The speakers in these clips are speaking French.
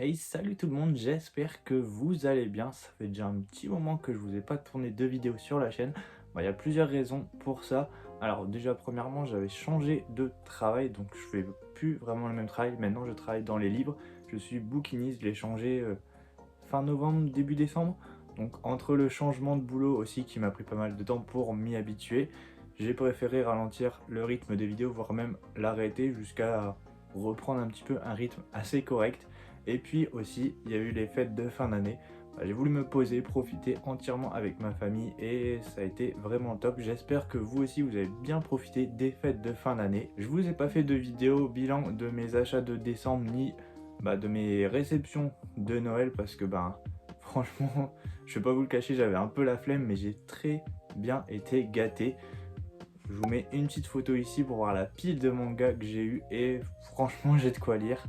Hey, salut tout le monde, j'espère que vous allez bien. Ça fait déjà un petit moment que je vous ai pas tourné de vidéo sur la chaîne. Il y a plusieurs raisons pour ça. Alors déjà, premièrement, j'avais changé de travail, donc je fais plus vraiment le même travail. Maintenant, je travaille dans les livres. Je suis bouquiniste, je l'ai changé fin novembre, début décembre. Donc entre le changement de boulot aussi qui m'a pris pas mal de temps pour m'y habituer, j'ai préféré ralentir le rythme des vidéos, voire même l'arrêter jusqu'à reprendre un petit peu un rythme assez correct. Et puis aussi, il y a eu les fêtes de fin d'année. J'ai voulu me poser, profiter entièrement avec ma famille et ça a été vraiment top. J'espère que vous aussi, vous avez bien profité des fêtes de fin d'année. Je vous ai pas fait de vidéo bilan de mes achats de décembre ni de mes réceptions de Noël parce que franchement, je vais pas vous le cacher, j'avais un peu la flemme, mais j'ai très bien été gâté. Je vous mets une petite photo ici pour voir la pile de mangas que j'ai eu et franchement j'ai de quoi lire.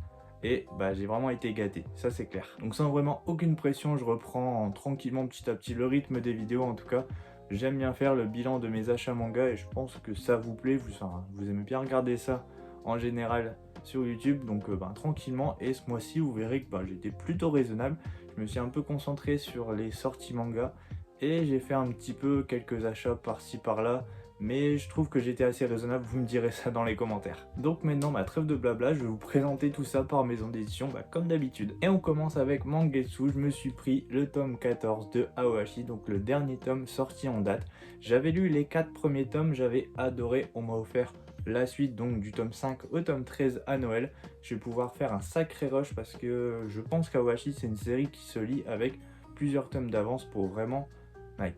Et j'ai vraiment été gâté, ça c'est clair. Donc sans vraiment aucune pression, je reprends tranquillement petit à petit le rythme des vidéos en tout cas. J'aime bien faire le bilan de mes achats manga et je pense que ça vous plaît, vous aimez bien regarder ça en général sur YouTube. Donc tranquillement, et ce mois-ci vous verrez que j'étais plutôt raisonnable. Je me suis un peu concentré sur les sorties manga et j'ai fait un petit peu quelques achats par-ci par-là, mais je trouve que j'étais assez raisonnable, vous me direz ça dans les commentaires. Donc maintenant, ma trêve de blabla, je vais vous présenter tout ça par maison d'édition, comme d'habitude. Et on commence avec Mangetsu, je me suis pris le tome 14 de Aoashi, donc le dernier tome sorti en date. J'avais lu les 4 premiers tomes, j'avais adoré, on m'a offert la suite donc du tome 5 au tome 13 à Noël. Je vais pouvoir faire un sacré rush parce que je pense qu'Aoashi c'est une série qui se lit avec plusieurs tomes d'avance pour vraiment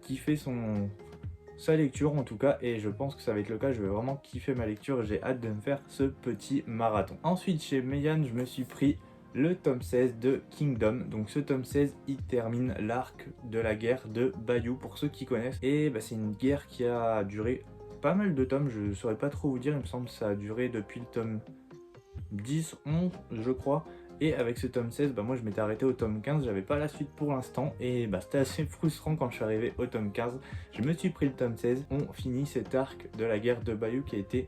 kiffer sa lecture en tout cas, et je pense que ça va être le cas. Je vais vraiment kiffer ma lecture et j'ai hâte de me faire ce petit marathon. Ensuite chez Meian, je me suis pris le tome 16 de Kingdom. Donc ce tome 16 il termine l'arc de la guerre de Bayou pour ceux qui connaissent, et c'est une guerre qui a duré pas mal de tomes. Je saurais pas trop vous dire, il me semble que ça a duré depuis le tome 10, 11 je crois. Et avec ce tome 16, moi je m'étais arrêté au tome 15, j'avais pas la suite pour l'instant. Et c'était assez frustrant quand je suis arrivé au tome 15. Je me suis pris le tome 16, on finit cet arc de la guerre de Bayou qui a été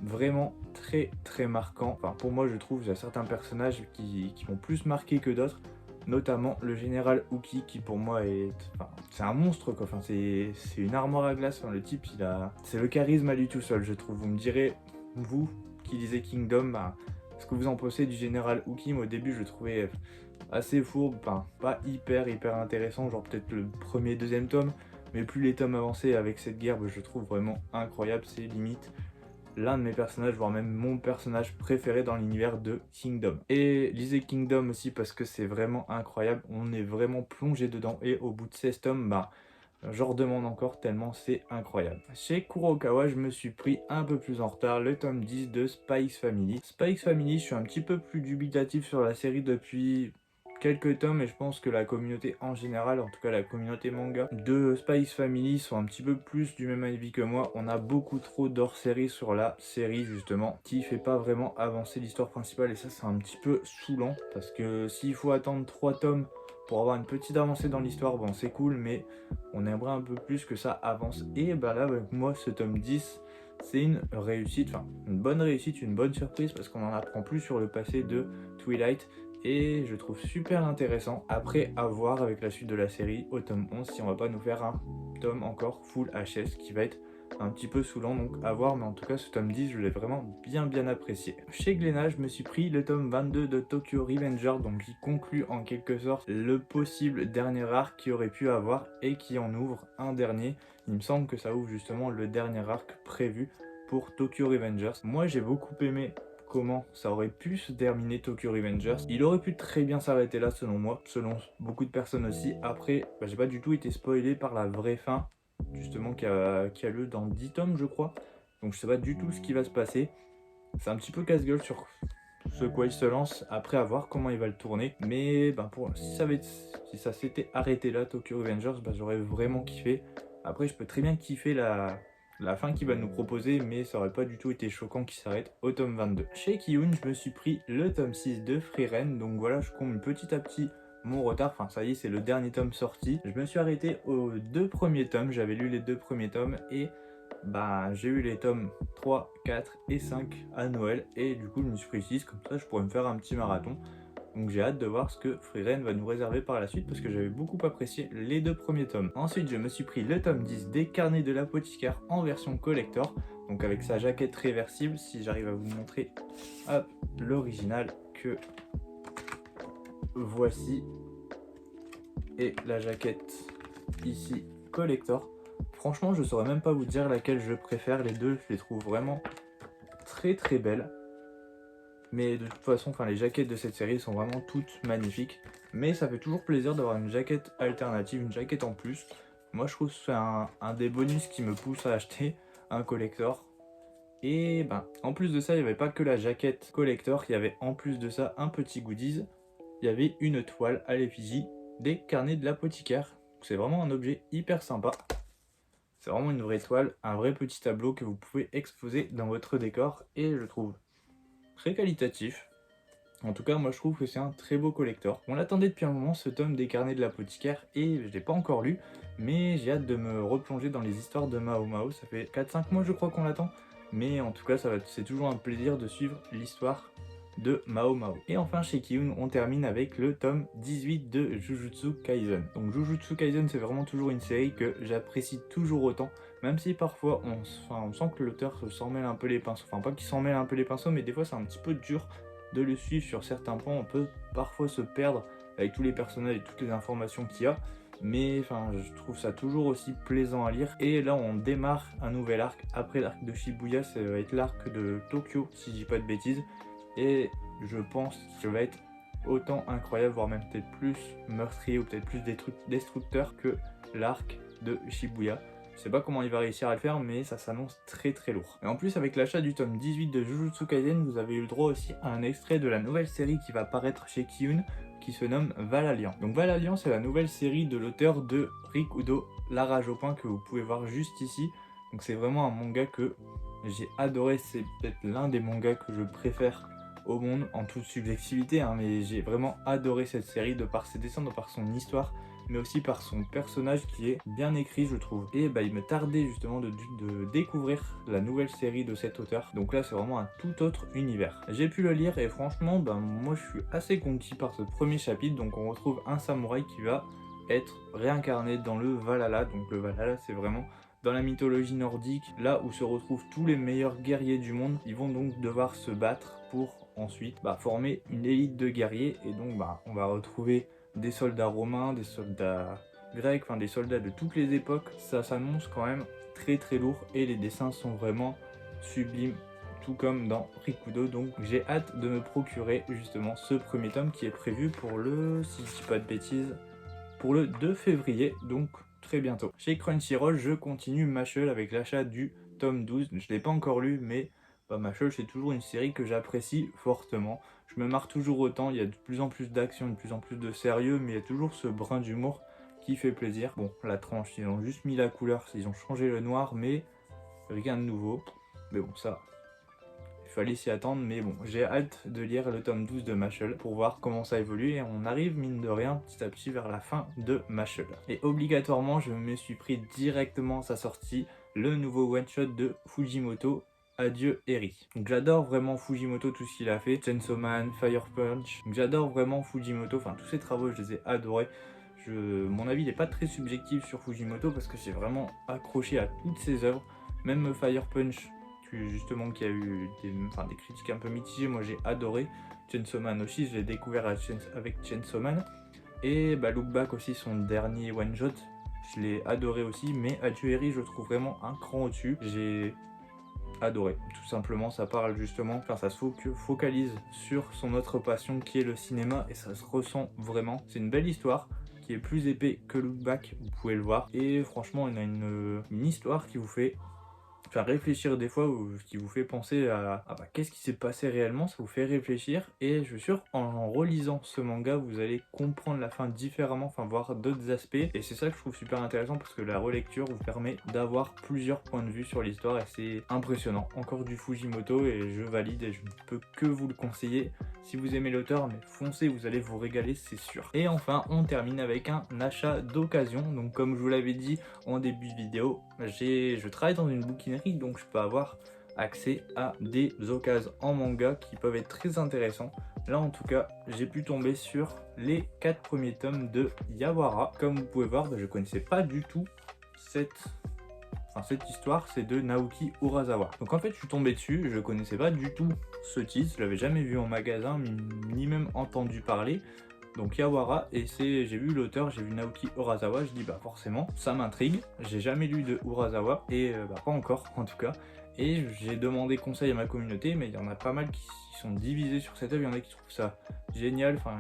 vraiment très très marquant. Enfin pour moi je trouve qu'il y a certains personnages qui m'ont plus marqué que d'autres. Notamment le général Uki qui pour moi est... c'est un monstre quoi, c'est une armoire à glace. Le type il a... c'est le charisme à lui tout seul je trouve. Vous me direz, vous qui lisez Kingdom, ce que vous en pensez du général Uki. Moi au début je le trouvais assez fourbe, pas hyper intéressant, genre peut-être le premier, deuxième tome, mais plus les tomes avançaient avec cette guerre, je le trouve vraiment incroyable. C'est limite l'un de mes personnages, voire même mon personnage préféré dans l'univers de Kingdom. Et lisez Kingdom aussi parce que c'est vraiment incroyable, on est vraiment plongé dedans et au bout de 16 tomes, je redemande encore tellement c'est incroyable. Chez Kurokawa, je me suis pris un peu plus en retard le tome 10 de Spy X Family. Spy X Family, je suis un petit peu plus dubitatif sur la série depuis quelques tomes, et je pense que la communauté en général, en tout cas la communauté manga de Spy X Family, sont un petit peu plus du même avis que moi. On a beaucoup trop d'hors-série sur la série justement, qui fait pas vraiment avancer l'histoire principale, et ça c'est un petit peu saoulant, parce que s'il faut attendre 3 tomes pour avoir une petite avancée dans l'histoire, c'est cool, mais on aimerait un peu plus que ça avance. Et là avec moi ce tome 10 c'est une réussite, une bonne réussite, une bonne surprise, parce qu'on en apprend plus sur le passé de Twilight et je trouve super intéressant. Après à voir avec la suite de la série au tome 11 si on va pas nous faire un tome encore full HS qui va être un petit peu saoulant, donc à voir. Mais en tout cas ce tome 10 je l'ai vraiment bien apprécié. Chez Glénat, je me suis pris le tome 22 de Tokyo Revenger, donc qui conclut en quelque sorte le possible dernier arc qui aurait pu avoir et qui en ouvre un dernier. Il me semble que ça ouvre justement le dernier arc prévu pour Tokyo Revengers. Moi j'ai beaucoup aimé comment ça aurait pu se terminer Tokyo Revengers. Il aurait pu très bien s'arrêter là selon moi, selon beaucoup de personnes aussi. Après, j'ai pas du tout été spoilé par la vraie fin, justement qui a lieu dans 10 tomes je crois. Donc je sais pas du tout ce qui va se passer. C'est un petit peu casse-gueule sur ce quoi il se lance, après à voir comment il va le tourner. Mais si ça s'était arrêté là, Tokyo Revengers, j'aurais vraiment kiffé. Après je peux très bien kiffer la fin qu'il va nous proposer, mais ça aurait pas du tout été choquant qu'il s'arrête au tome 22. Chez Kiyun, je me suis pris le tome 6 de Frieren, donc voilà, je comble petit à petit mon retard. Ça y est, c'est le dernier tome sorti. Je me suis arrêté aux 2 premiers tomes, j'avais lu les 2 premiers tomes, et j'ai eu les tomes 3, 4 et 5 à Noël, et du coup je me suis pris 6, comme ça je pourrais me faire un petit marathon. Donc j'ai hâte de voir ce que Frieren va nous réserver par la suite parce que j'avais beaucoup apprécié les 2 premiers tomes. Ensuite je me suis pris le tome 10 des Carnets de l'apothicaire en version collector, donc avec sa jaquette réversible, si j'arrive à vous montrer hop l'original que voici, et la jaquette ici collector. Franchement je saurais même pas vous dire laquelle je préfère, les deux je les trouve vraiment très belles. Mais de toute façon, enfin, les jaquettes de cette série sont vraiment toutes magnifiques. Mais ça fait toujours plaisir d'avoir une jaquette alternative, une jaquette en plus. Moi je trouve que c'est un des bonus qui me pousse à acheter un collector. Et ben, en plus de ça, il n'y avait pas que la jaquette collector, il y avait en plus de ça un petit goodies. Il y avait une toile à l'effigie des Carnets de l'apothicaire. C'est vraiment un objet hyper sympa. C'est vraiment une vraie toile, un vrai petit tableau que vous pouvez exposer dans votre décor. Et je trouve très qualitatif. En tout cas, moi je trouve que c'est un très beau collector. On l'attendait depuis un moment, ce tome des Carnets de l'apothicaire, et je ne l'ai pas encore lu, mais j'ai hâte de me replonger dans les histoires de Mao Mao. Ça fait 4-5 mois je crois qu'on l'attend, mais en tout cas c'est toujours un plaisir de suivre l'histoire de Mao Mao. Et enfin chez Kiun, on termine avec le tome 18 de Jujutsu Kaisen. Donc Jujutsu Kaisen, c'est vraiment toujours une série que j'apprécie toujours autant, même si parfois on sent que l'auteur s'en mêle un peu les pinceaux. Enfin pas qu'il s'en mêle un peu les pinceaux, mais des fois c'est un petit peu dur de le suivre sur certains points. On peut parfois se perdre avec tous les personnages et toutes les informations qu'il y a, mais enfin je trouve ça toujours aussi plaisant à lire. Et là on démarre un nouvel arc après l'arc de Shibuya, ça va être l'arc de Tokyo si je dis pas de bêtises, et je pense que ça va être autant incroyable, voire même peut-être plus meurtrier ou peut-être plus destructeur que l'arc de Shibuya. Je sais pas comment il va réussir à le faire, mais ça s'annonce très lourd. Et en plus, avec l'achat du tome 18 de Jujutsu Kaisen, vous avez eu le droit aussi à un extrait de la nouvelle série qui va paraître chez Kiun, qui se nomme Valaliant. Donc Valaliant, c'est la nouvelle série de l'auteur de Rikudo, La Rage au Point, que vous pouvez voir juste ici. Donc c'est vraiment un manga que j'ai adoré, c'est peut-être l'un des mangas que je préfère au monde, en toute subjectivité, hein, mais j'ai vraiment adoré cette série de par ses dessins, de par son histoire, mais aussi par son personnage qui est bien écrit je trouve. Et bah, il me tardait justement de découvrir la nouvelle série de cet auteur, donc là c'est vraiment un tout autre univers. J'ai pu le lire et franchement bah, moi je suis assez conquis par ce premier chapitre. Donc on retrouve un samouraï qui va être réincarné dans le Valhalla. Donc le Valhalla c'est vraiment dans la mythologie nordique, là où se retrouvent tous les meilleurs guerriers du monde. Ils vont donc devoir se battre pour ensuite former une élite de guerriers, et donc on va retrouver des soldats romains, des soldats grecs, enfin des soldats de toutes les époques. Ça s'annonce quand même très lourd et les dessins sont vraiment sublimes, tout comme dans Rikudo. Donc j'ai hâte de me procurer justement ce premier tome qui est prévu pour le, si je dis pas de bêtises, pour le 2 février, donc très bientôt. Chez Crunchyroll, je continue Mashle avec l'achat du tome 12. Je ne l'ai pas encore lu, mais Mashle c'est toujours une série que j'apprécie fortement. Je me marre toujours autant, il y a de plus en plus d'action, de plus en plus de sérieux, mais il y a toujours ce brin d'humour qui fait plaisir. Bon, la tranche, ils ont juste mis la couleur, ils ont changé le noir, mais rien de nouveau. Mais bon, ça, il fallait s'y attendre. Mais bon, j'ai hâte de lire le tome 12 de Mashle pour voir comment ça évolue. Et on arrive, mine de rien, petit à petit vers la fin de Mashle. Et obligatoirement, je me suis pris directement à sa sortie le nouveau one-shot de Fujimoto, Adieu Eri. Donc j'adore vraiment Fujimoto, tout ce qu'il a fait, Chainsaw Man, Fire Punch. J'adore vraiment Fujimoto, enfin tous ses travaux je les ai adorés. Mon avis n'est pas très subjectif sur Fujimoto parce que j'ai vraiment accroché à toutes ses œuvres. Même Fire Punch, justement qui a eu des critiques un peu mitigées, moi j'ai adoré. Chainsaw Man aussi, je l'ai découvert avec Chainsaw Man. Et Look Back aussi, son dernier one shot, je l'ai adoré aussi. Mais Adieu Eri, je trouve vraiment un cran au-dessus. J'ai adoré, tout simplement. Ça parle justement, enfin ça se focalise sur son autre passion qui est le cinéma, et ça se ressent vraiment. C'est une belle histoire qui est plus épais que Look Back, vous pouvez le voir, et franchement il a une histoire qui vous fait réfléchir des fois, ou qui vous fait penser à qu'est-ce qui s'est passé réellement. Ça vous fait réfléchir, et je suis sûr en relisant ce manga vous allez comprendre la fin différemment, enfin voir d'autres aspects, et c'est ça que je trouve super intéressant parce que la relecture vous permet d'avoir plusieurs points de vue sur l'histoire, et c'est impressionnant. Encore du Fujimoto, et je valide, et je ne peux que vous le conseiller. Si vous aimez l'auteur, mais foncez, vous allez vous régaler, c'est sûr. Et enfin, on termine avec un achat d'occasion. Donc comme je vous l'avais dit en début de vidéo, je travaille dans une bouquinerie, donc je peux avoir accès à des occasions en manga qui peuvent être très intéressants. Là en tout cas, j'ai pu tomber sur les 4 premiers tomes de Yawara. Comme vous pouvez voir, je connaissais pas du tout cette histoire, c'est de Naoki Urasawa. Donc en fait, je suis tombé dessus, je connaissais pas du tout ce titre, je l'avais jamais vu en magasin, ni même entendu parler. Donc Yawara, et j'ai vu l'auteur, j'ai vu Naoki Urasawa, je dis bah forcément, ça m'intrigue. J'ai jamais lu de Urasawa, et pas encore en tout cas. Et j'ai demandé conseil à ma communauté, mais il y en a pas mal qui sont divisés sur cette œuvre, il y en a qui trouvent ça génial, enfin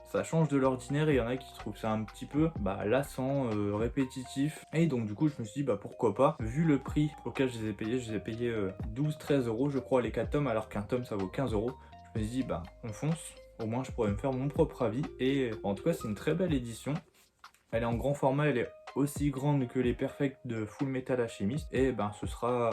ça change de l'ordinaire, et il y en a qui trouvent ça un petit peu lassant, répétitif. Et donc du coup je me suis dit bah pourquoi pas, vu le prix auquel je les ai payés 12-13 euros je crois les 4 tomes, alors qu'un tome ça vaut 15 euros. Je me suis dit bah on fonce, au moins je pourrais me faire mon propre avis. Et en tout cas c'est une très belle édition, elle est en grand format, elle est aussi grande que les Perfect de Full Metal Alchemist, et ben ce sera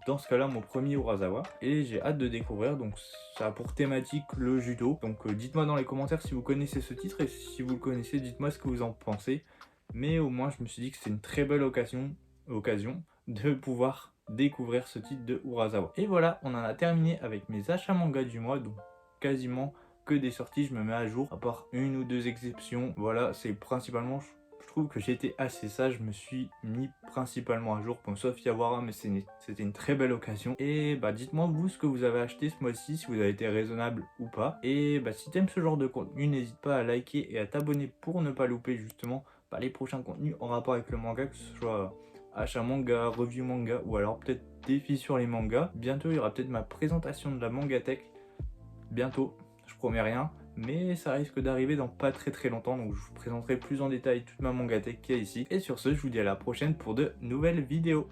dans ce cas-là mon premier Urasawa, et j'ai hâte de découvrir. Donc ça a pour thématique le judo, donc dites-moi dans les commentaires si vous connaissez ce titre, et si vous le connaissez dites-moi ce que vous en pensez. Mais au moins je me suis dit que c'est une très belle occasion de pouvoir découvrir ce titre de Urasawa. Et voilà, on en a terminé avec mes achats manga du mois, donc quasiment que des sorties, je me mets à jour, à part une ou deux exceptions. Voilà, c'est principalement, je trouve que j'ai été assez sage, je me suis mis principalement à jour, bon, sauf Yawara, mais c'était une très belle occasion. Et bah dites-moi vous ce que vous avez acheté ce mois-ci, si vous avez été raisonnable ou pas. Et bah si t'aimes ce genre de contenu, n'hésite pas à liker et à t'abonner pour ne pas louper justement les prochains contenus en rapport avec le manga, que ce soit achat manga, review manga, ou alors peut-être défi sur les mangas. Bientôt il y aura peut-être ma présentation de la Mangatech, bientôt, je promets rien, mais ça risque d'arriver dans pas très longtemps, donc je vous présenterai plus en détail toute ma Mangatech qu'il y a ici. Et sur ce, je vous dis à la prochaine pour de nouvelles vidéos.